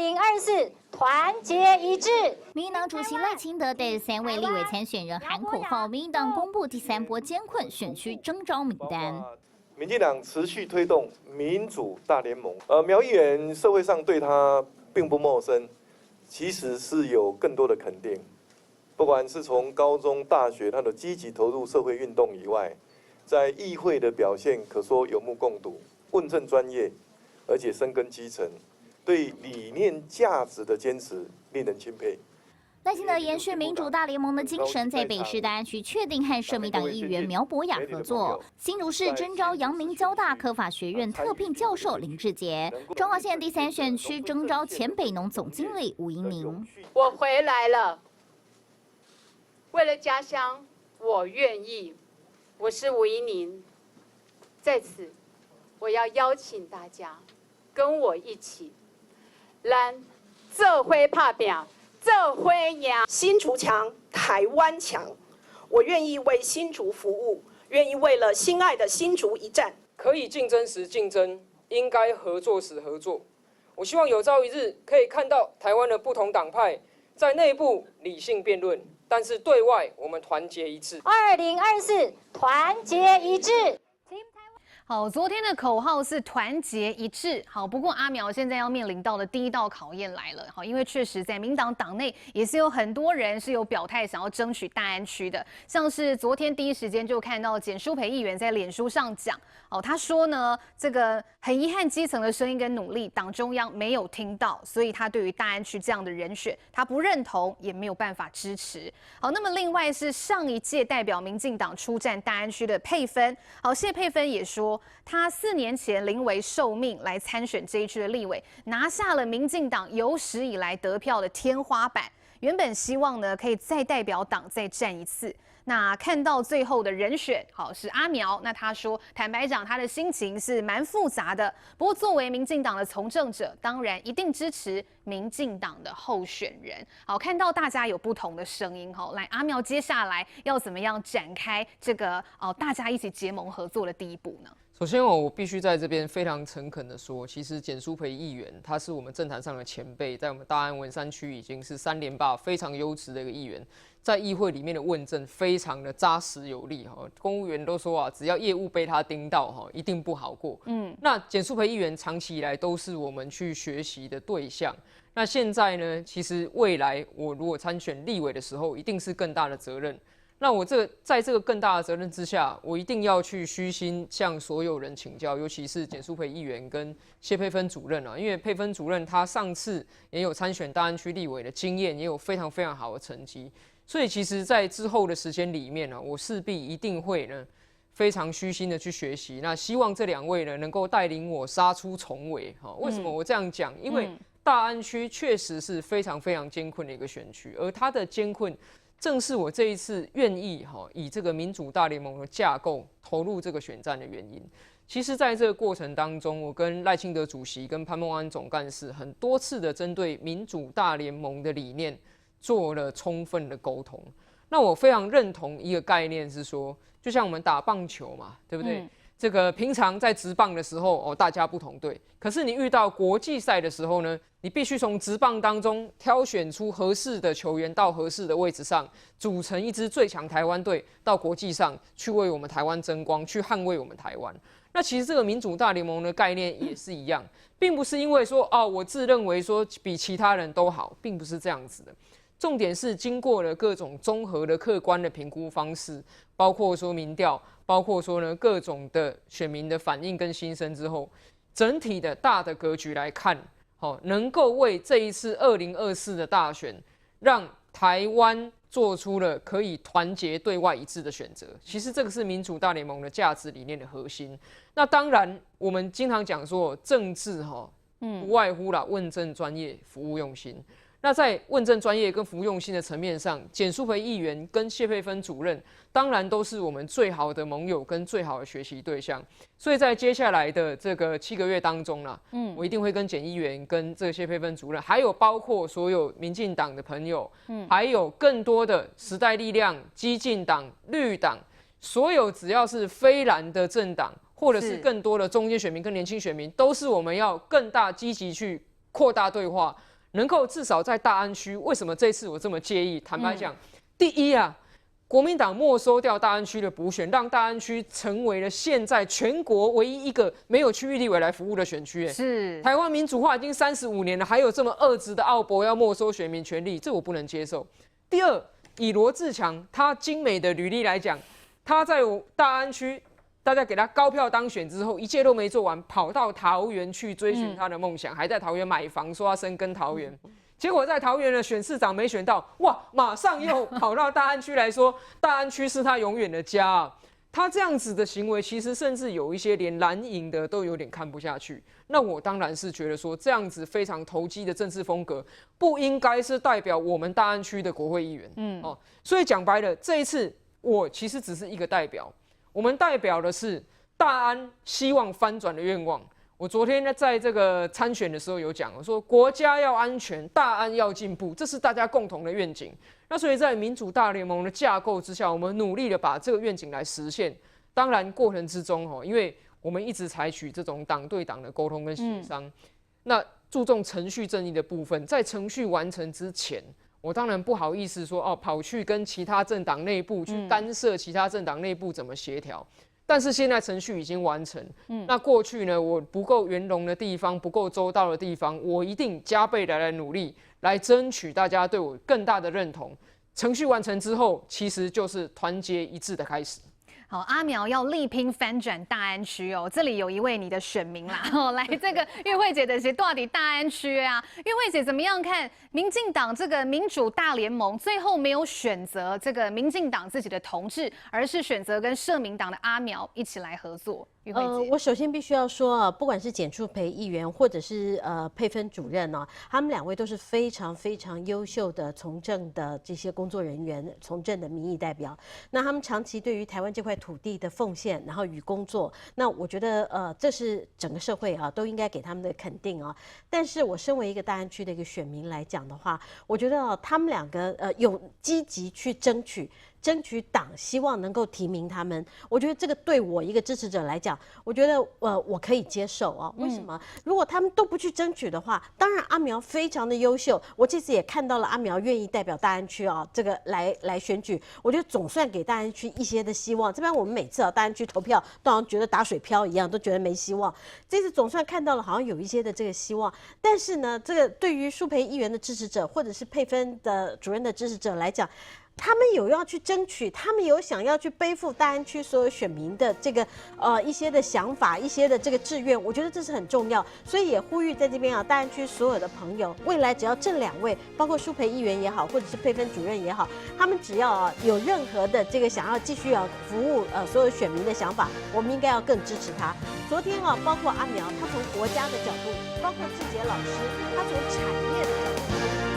2024团结一致。民进党主席赖清德带着3位立委参选人喊口号，民进党公布第3波艰困选区征召名单。民进党持续推动民主大联盟，苗议员社会上对他并不陌生，其实是有更多的肯定。不管是从高中、大学他的积极投入社会运动以外，在议会的表现可说有目共睹，问政专业，而且深耕基层，对理念价值的坚持令人钦佩。赖清德延续民主大联盟的精神，在北市大安区确定和社民党议员苗博雅合作。新竹市征召阳明交大科法学院特聘教授林志杰。彰化县第3选区征召前北农总经理吴怡宁。我回来了，为了家乡，我愿意。我是吴怡宁，在此，我要邀请大家跟我一起，咱做伙打拼。这回呀，新竹强，台湾强。我愿意为新竹服务，愿意为了心爱的新竹一战。可以竞争时竞争，应该合作时合作。我希望有朝一日可以看到台湾的不同党派在内部理性辩论，但是对外我们团结一致。2024团结一致。好，昨天的口号是团结一致。好，不过阿苗现在要面临到的第一道考验来了。好，因为确实在民党党内也是有很多人是有表态想要争取大安区的，像是昨天第一时间就看到简舒培议员在脸书上讲，哦，他说呢，这个很遗憾基层的声音跟努力，党中央没有听到，所以他对于大安区这样的人选，他不认同，也没有办法支持。好，那么另外是上一届代表民进党出战大安区的佩芬，好，谢佩芬也说。他4年前临危受命来参选这一区的立委，拿下了民进党有史以来得票的天花板。原本希望呢可以再代表党再战一次。那看到最后的人选，好是阿苗。那他说，坦白讲，他的心情是蛮复杂的。不过作为民进党的从政者，当然一定支持民进党的候选人。好，看到大家有不同的声音，好，来阿苗接下来要怎么样展开这个大家一起结盟合作的第一步呢？首先我必须在这边非常诚恳的说，其实简舒培议员他是我们政坛上的前辈，在我们大安文山区已经是3连霸非常优质的一个议员，在议会里面的问政非常的扎实有力哈。公务员都说啊，只要业务被他盯到哈，一定不好过。那简舒培议员长期以来都是我们去学习的对象。那现在呢，其实未来我如果参选立委的时候，一定是更大的责任。那我在这个更大的责任之下，我一定要去虚心向所有人请教，尤其是简舒培议员跟谢佩芬主任啊，因为佩芬主任他上次也有参选大安区立委的经验，也有非常非常好的成绩，所以其实在之后的时间里面呢，我势必一定会呢非常虚心的去学习。那希望这2位呢能够带领我杀出重围。为什么我这样讲？因为大安区确实是非常非常艰困的一个选区，而它的艰困。正是我这一次愿意以这个民主大联盟的架构投入这个选战的原因。其实，在这个过程当中，我跟赖清德主席、跟潘孟安总干事很多次的针对民主大联盟的理念做了充分的沟通。那我非常认同一个概念是说，就像我们打棒球嘛，对不对？这个平常在职棒的时候，大家不同队，可是你遇到国际赛的时候呢，你必须从职棒当中挑选出合适的球员到合适的位置上，组成一支最强台湾队，到国际上去为我们台湾争光，去捍卫我们台湾。那其实这个民主大联盟的概念也是一样，并不是因为说我自认为说比其他人都好，并不是这样子的。重点是经过了各种综合的客观的评估方式，包括说民调，包括说呢各种的选民的反应跟心声之后，整体的大的格局来看，能够为这一次2024的大选，让台湾做出了可以团结对外一致的选择。其实这个是民主大联盟的价值理念的核心。那当然，我们经常讲说政治不外乎啦问政专业、服务用心。那在问政专业跟服务用心的层面上，简舒培议员跟谢佩芬主任当然都是我们最好的盟友跟最好的学习对象。所以在接下来的这个7个月当中啦，我一定会跟简议员、跟这个谢佩芬主任，还有包括所有民进党的朋友，还有更多的时代力量、基进党、绿党，所有只要是非蓝的政党，或者是更多的中间选民跟年轻选民，都是我们要更大积极去扩大对话。能够至少在大安区，为什么这次我这么介意？坦白讲，第一啊，国民党没收掉大安区的补选，让大安区成为了现在全国唯一一个没有区域立委来服务的选区。是台湾民主化已经35年了，还有这么恶质的奥博要没收选民权利，这我不能接受。第二，以罗智强他精美的履历来讲，他在大安区。大家给他高票当选之后，一切都没做完，跑到桃园去追寻他的梦想，还在桃园买房，说要深耕桃园。结果在桃园的选市长没选到，哇，马上又跑到大安区来说，大安区是他永远的家啊。他这样子的行为，其实甚至有一些连蓝营的都有点看不下去。那我当然是觉得说，这样子非常投机的政治风格，不应该是代表我们大安区的国会议员。所以讲白了，这一次我其实只是一个代表。我们代表的是大安希望翻转的愿望。我昨天呢，在这个参选的时候有讲，我说国家要安全，大安要进步，这是大家共同的愿景。那所以在民主大联盟的架构之下，我们努力的把这个愿景来实现。当然过程之中，因为我们一直采取这种党对党的沟通跟协商，那注重程序正义的部分，在程序完成之前。我当然不好意思说跑去跟其他政党内部去干涉其他政党内部怎么协调，但是现在程序已经完成。那过去呢，我不够圆融的地方，不够周到的地方，我一定加倍的来努力，来争取大家对我更大的认同。程序完成之后，其实就是团结一致的开始。好，阿苗要力拼翻转大安区哦。这里有一位你的选民啦，来这个玉慧姐的是到底大安区啊？玉慧姐怎么样看民进党这个民主大联盟最后没有选择这个民进党自己的同志，而是选择跟社民党的阿苗一起来合作？玉慧姐，我首先必须要说啊，不管是简淑培议员或者是佩芬主任呢，他们两位都是非常非常优秀的从政的这些工作人员，从政的民意代表。那他们长期对于台湾这块土地的奉献，然后与工作，那我觉得这是整个社会啊都应该给他们的肯定啊。但是我身为一个大安区的一个选民来讲的话，我觉得他们两个有积极去争取党希望能够提名他们，我觉得这个对我一个支持者来讲，我觉得我可以接受啊。为什么？如果他们都不去争取的话，当然阿苗非常的优秀，我这次也看到了阿苗愿意代表大安区啊，这个来选举，我觉得总算给大安区一些的希望。这边我们每次大安区投票都好像觉得打水漂一样，都觉得没希望。这次总算看到了好像有一些的这个希望，但是呢，这个对于淑培议员的支持者或者是佩芬的主任的支持者来讲，他们有要去争取，他们有想要去背负大安区所有选民的这个一些的想法，一些的这个志愿，我觉得这是很重要，所以也呼吁在这边大安区所有的朋友，未来只要这两位，包括淑培议员也好，或者是佩芬主任也好，他们只要有任何的这个想要继续服务所有选民的想法，我们应该要更支持他。昨天包括阿苗，他从国家的角度，包括志杰老师，他从产业的角度。